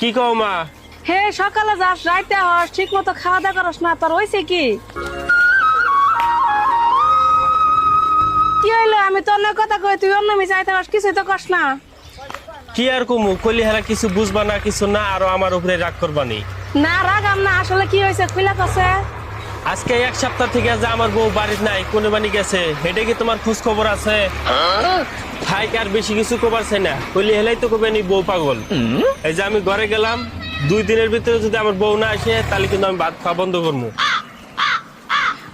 কি কও মা? হে সকালে যাস রাইতে হস ঠিক মতো খাওয়া দাওয়া করস না তোর হইছে কি কি হইলো আমি তোর না কথা কই তুই অন্য মি যাইতে হস কিছুই তো কস না কি আর কমু কইলি হেলা কিছু বুঝবা না কিছু না আরো আমার উপরে রাগ করবানি না রাগাম না আসলে কি হইছে খুইলা কছে আজকে এক সপ্তাহ থেকে যে আমার বউ বাড়িতে নাই কোনে বানি গেছে হেডে কি তোমার খোঁজ খবর আছে? থাইক আর বেশি কিছু কবার চাই না কইলি হেলাই তো কবে নি বউ পাগল। এই যে আমি ঘরে গেলাম 2 দিনের ভিতরে যদি আমার বউ না আসে তাহলে কিন্তু আমি ভাত খাওয়া বন্ধ করবো।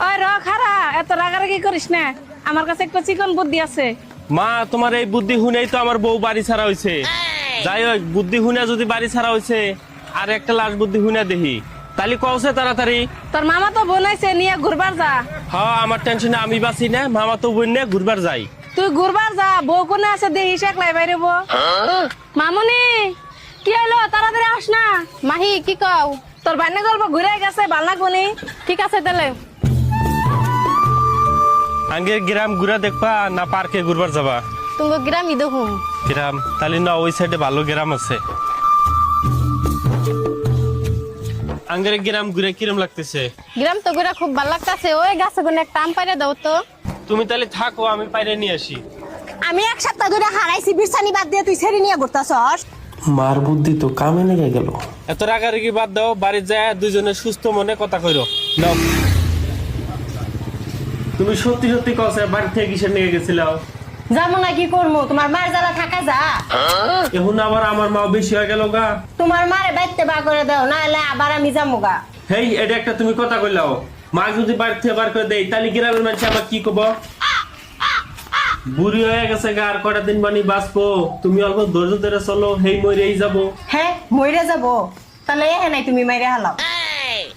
ওই র খারা এত রাগারাগি করিস না আমার কাছে একটা চিকন বুদ্ধি আছে। মা তোমার এই বুদ্ধি শুনেই তো আমার বউ বাড়ি ছাড়া হয়েছে। যাই হোক বুদ্ধি শুনে যদি বাড়ি ছাড়া হয়েছে আর একটা লাশ বুদ্ধি শুনে দেখি তাহলে কওছে তাড়াতাড়ি। তোর মামা তো বোনাইছে নিয়ে ঘুরবার যা। হ্যাঁ আমার টেনশনে আমি বাঁচি না মামা তো বোন নিয়ে ঘুরবার যাই। তুই ঘুরবার যা বউ কোনে আছে দেখিস একলাই বাইরে বউ। মামুনি কি হলো তাড়াতাড়ি আস না। মাহি কি কও? তোর বান্না গল্প ঘুরে গেছে ভাল লাগবনি। ঠিক আছে তাহলে আগে গ্রাম ঘুরা দেখবা না পার্কে ঘুরবার যাবা? তুমি গ্রামই দেখুম। গ্রাম তাহলে না ওই সাইডে ভালো গ্রাম আছে। আঙ্গের গ্রাম ঘুরে কিরম লাগতেছে? গ্রাম তো ঘুরে খুব ভালো লাগতেছে। ওই গাছে কোন একটা আম পাইরে দাও তো। তুমি তাহলে থাকো আমি পাইরে নিয়ে আসি। আমি এক সপ্তাহ ধরে হারাইছি বিছানি বাদ দিয়ে তুই ছেড়ে নিয়ে ঘুরতাছস। মার বুদ্ধি তো কামে লেগে গেল। এত রাগারাগি বাদ দাও বাড়ি যায় দুজনে সুস্থ মনে কথা কইরো নাও। তুমি সত্যি সত্যি কওছে বাড়ি থেকে কিসের নিয়ে গেছিলাও? যাবো না কি করবো তোমার মার জ্বালা থাকা যা। এখন আবার আমার মা বেশি হয়ে গেল গা। তোমার মারে বাইতে বা করে দাও না হলে আবার আমি যাবো গা। হেই এটা একটা তুমি কথা কইলাও মা যদি বাড়ি থেকে বার করে দেই তাহলে গ্রামের মানুষ আমার কি কব? বুড়ি হয়ে গেছে গা আর কটা দিন বানি বাঁচবো। তুমি অল্প ধৈর্য ধরে চলো হেই মরেই যাবো। হ্যাঁ মইরে যাবো তাহলে এ নাই তুমি মাইরে হালাও।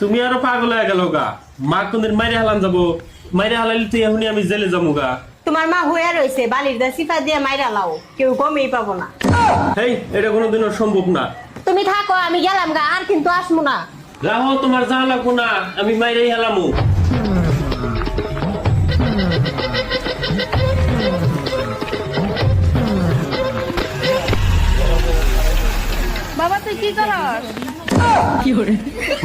তুমি আরো পাগল হয়ে গেল গা। মা কোনদিন মাইরে হালান যাবো? মাইরে হালাইলে তো এখনই আমি জেলে যাবো গা। তোমার মা হয়ে রয়েছে বালির দা সিফা দিয়ে মাইরা লাও কেউ কমেই পাবো না। হেই এটা কোনোদিনও সম্ভব না। তুমি থাকো আমি গেলাম গা আর কিন্তু আসবো না। রাহো তোমার যা লাগবো না আমি মাইরেই হালামু। বাবা তুই কি করস?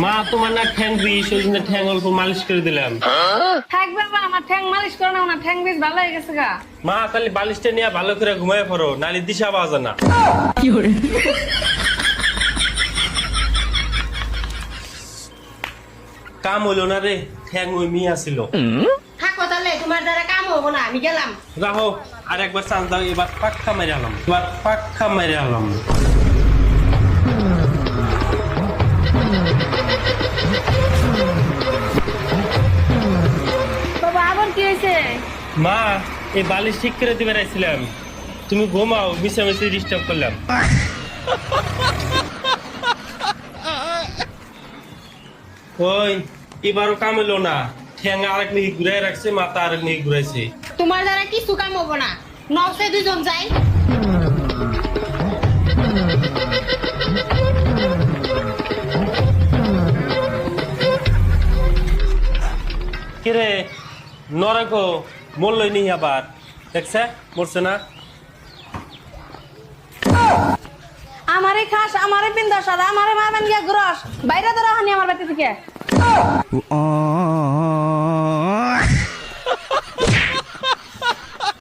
মা তোমার না ঠ্যাং বিষ ওই জন্য ঠ্যাং অল্প মালিশ করে দিলাম। থাক বাবা আমার ঠ্যাং মালিশ করে না ঠ্যাং বেশ ভালো হয়ে গেছে গা। মা তাহলে বালিশটা নিয়ে ভালো করে ঘুমায় পড়ো নালি দিশা পাওয়া যায় না। কাম হইলো না রে ঠ্যাং ওই মিয়া ছিল। থাকো তাহলে তোমার দ্বারা কাম হবো না আমি গেলাম। রাহো আর একবার চান্স দাও এবার পাক্কা মেরে আলাম এবার পাক্কা মেরে আলাম। বাবা আবার কি হয়েছে? মা এই বালিশ ঠিক করে দিবে রাখছিলাম তুমি ঘুমাও মিশামিশি ডিস্টার্ব করলাম। ওই এবারও কাম হইলো না ঠ্যাং আরেক মিহি ঘুরাই রাখছে মাথা আরেক মিহি ঘুরাইছে। তোমার দ্বারা কিছু কাম হবো না নসে দুজন যাই। কিরে নরকো মরলই নি আবার দেখছে মরছে না। আমারে খাস আমারে বিন্দাস আর আমারে মারবেন গিয়া গ্রস বাইরে তো রাহানি আমার বাড়ি থেকে।